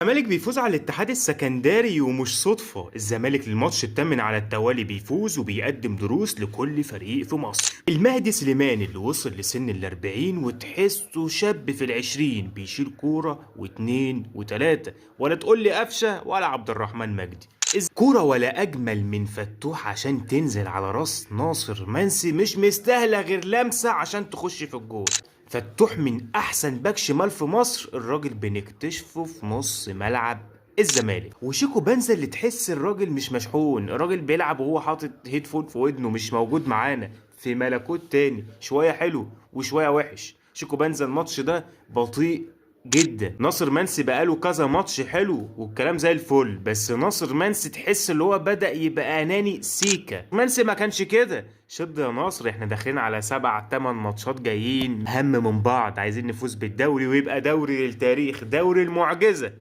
الزمالك بيفوز على الاتحاد السكندري ومش صدفة. الزمالك الماتش التامن على التوالي بيفوز وبيقدم دروس لكل فريق في مصر. المهدي سليمان اللي وصل لسن الأربعين وتحسه شاب في العشرين بيشيل كورة واتنين وتلاتة، ولا تقول لي قفشة ولا عبد الرحمن مجدي. كورة ولا أجمل من فتوح عشان تنزل على راس ناصر منسي، مش مستاهلة غير لمسة عشان تخش في الجول. فتوح من أحسن باك شمال في مصر، الراجل بنكتشفه في نص ملعب الزمالك. وشيكو بنزل اللي تحس الراجل مش مشحون، الراجل بيلعب وهو حاطط هيدفون في ودنه، مش موجود معانا في ملكوت تاني، شوية حلو وشوية وحش. شيكو بنزل الماتش ده بطيء جدا. ناصر منسي بقاله كذا ماتش حلو والكلام زي الفل، بس ناصر منسي تحس اللي هو بدأ يبقى اناني سيكا. منسي ما كانش كده. شد يا ناصر، احنا داخلين على 7 8 ماتشات جايين اهم من بعض، عايزين نفوز بالدوري ويبقى دوري للتاريخ، دوري المعجزة.